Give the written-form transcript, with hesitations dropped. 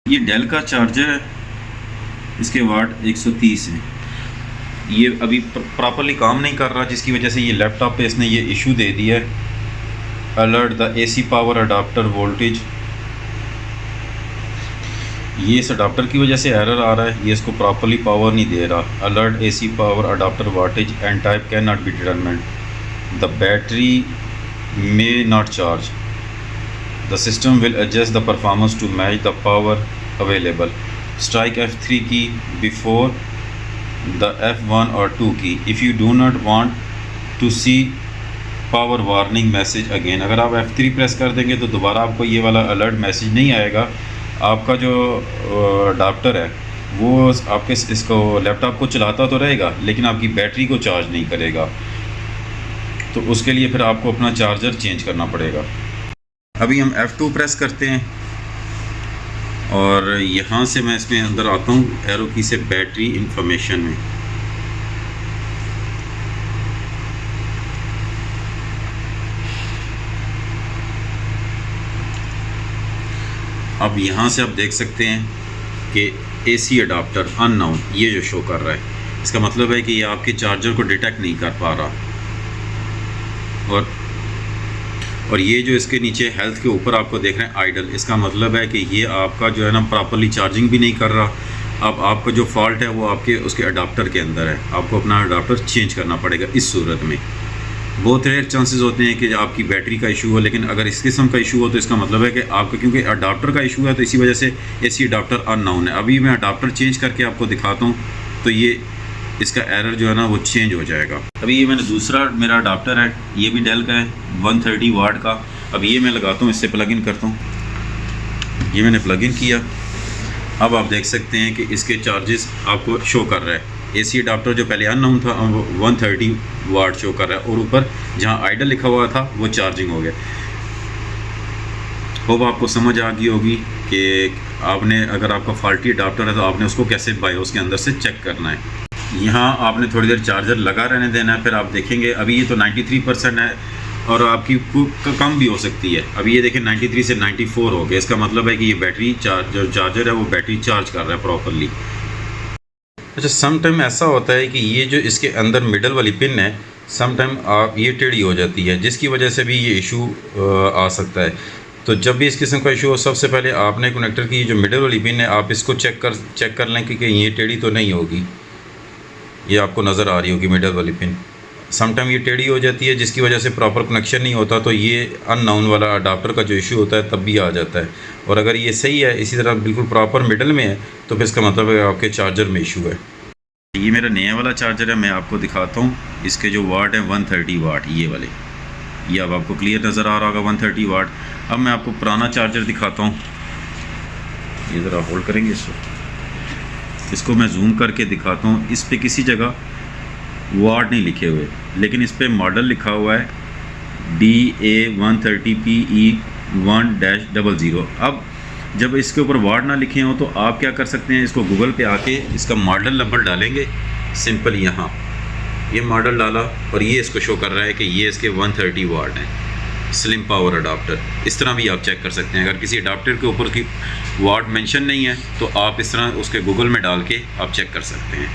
ये डेल का चार्जर है, इसके वाट 130 है। ये अभी प्रॉपरली काम नहीं कर रहा, जिसकी वजह से ये लैपटॉप पे इसने ये इशू दे दिया है, alert the AC power adapter voltage. ये इस अडाप्टर की वजह से एरर आ रहा है, ये इसको प्रॉपरली पावर नहीं दे रहा। Alert AC power adapter wattage and type can not be determined, the battery may not charge, the system will adjust the performance to match the power available. Strike F3 key before the F1 और 2 key if you do not want to see power warning message again. अगर आप F3 press कर देंगे तो दोबारा आपको ये वाला अलर्ट मैसेज नहीं आएगा। आपका जो अडाप्टर है वो आपके इसको लैपटॉप को चलाता तो रहेगा, लेकिन आपकी बैटरी को चार्ज नहीं करेगा। तो उसके लिए फिर आपको अपना चार्जर चेंज करना पड़ेगा। अभी हम F2 प्रेस करते हैं और यहाँ से मैं इसमें अंदर आता हूँ एरो की से बैटरी इंफॉर्मेशन में। अब यहाँ से आप देख सकते हैं कि AC अडाप्टर अननोन ये जो शो कर रहा है, इसका मतलब है कि ये आपके चार्जर को डिटेक्ट नहीं कर पा रहा। और ये जो इसके नीचे हेल्थ के ऊपर आपको देख रहे हैं आइडल, इसका मतलब है कि ये आपका जो है ना प्रॉपरली चार्जिंग भी नहीं कर रहा। अब आपका जो फॉल्ट है वो आपके उसके अडाप्टर के अंदर है, आपको अपना अडाप्टर चेंज करना पड़ेगा। इस सूरत में बहुत रेयर चांसेस होते हैं कि आपकी बैटरी का इशू हो, लेकिन अगर इस किस्म का इशू हो तो इसका मतलब है कि आपका क्योंकि अडाप्टर का इशू है तो इसी वजह से AC अडाप्टर अननोन है। अभी मैं अडाप्टर चेंज करके आपको दिखाता हूँ तो ये इसका एरर जो है ना वो चेंज हो जाएगा। अभी ये मैंने दूसरा मेरा अडाप्टर है, ये भी डेल का है 130 वाट का। अब ये मैं लगाता हूँ, इससे प्लग इन करता हूँ। ये मैंने प्लग इन किया। अब आप देख सकते हैं कि इसके चार्जेस आपको शो कर रहा है। AC अडाप्टर जो पहले अननोन था अब 130 वाट शो कर रहा है और ऊपर जहाँ आइडल लिखा हुआ था वो चार्जिंग हो गया। होप आपको समझ आ गई होगी कि आपने अगर आपका फॉल्टी अडाप्टर है तो आपने उसको कैसे बायोस के अंदर से चेक करना है। यहाँ आपने थोड़ी देर चार्जर लगा रहने देना है, फिर आप देखेंगे अभी ये तो 93% है और आपकी कम भी हो सकती है। अभी ये देखें 93 से 94 हो गया, इसका मतलब है कि ये बैटरी जो चार्जर है वो बैटरी चार्ज कर रहा है प्रॉपरली। अच्छा, सम टाइम ऐसा होता है कि ये जो इसके अंदर मिडल वाली पिन है सम टाइम आप ये टेढ़ी हो जाती है, जिसकी वजह से भी ये इशू आ सकता है। तो जब भी इस किस्म का इशू हो सबसे पहले आपने कनेक्टर की जो मिडल वाली पिन है आप इसको चेक कर लें कि ये टेढ़ी तो नहीं होगी। ये आपको नज़र आ रही होगी मिडल वाली पिन सम टाइम ये टेढ़ी हो जाती है, जिसकी वजह से प्रॉपर कनेक्शन नहीं होता, तो ये अननोन वाला अडाप्टर का जो इशू होता है तब भी आ जाता है। और अगर ये सही है इसी तरह बिल्कुल प्रॉपर मिडल में है तो फिर इसका मतलब है आपके चार्जर में इशू है। ये मेरा नया वाला चार्जर है, मैं आपको दिखाता हूँ। इसके जो वाट है 130 वाट ये वाले, ये अब आपको क्लियर नज़र आ रहा होगा 130 वाट। अब मैं आपको पुराना चार्जर दिखाता हूँ। ये ज़रा होल्ड करेंगे इसको मैं जूम करके दिखाता हूँ। इस पे किसी जगह वाट नहीं लिखे हुए, लेकिन इस पे मॉडल लिखा हुआ है DA130PE1-00। अब जब इसके ऊपर वाट ना लिखे हो तो आप क्या कर सकते हैं, इसको गूगल पे आके इसका मॉडल नंबर डालेंगे। सिंपल यहाँ ये मॉडल डाला और ये इसको शो कर रहा है कि ये इसके 130 वाट हैं, स्लिम पावर अडाप्टर। इस तरह भी आप चेक कर सकते हैं। अगर किसी अडाप्टर के ऊपर की वाट मेंशन नहीं है तो आप इस तरह उसके गूगल में डाल के आप चेक कर सकते हैं।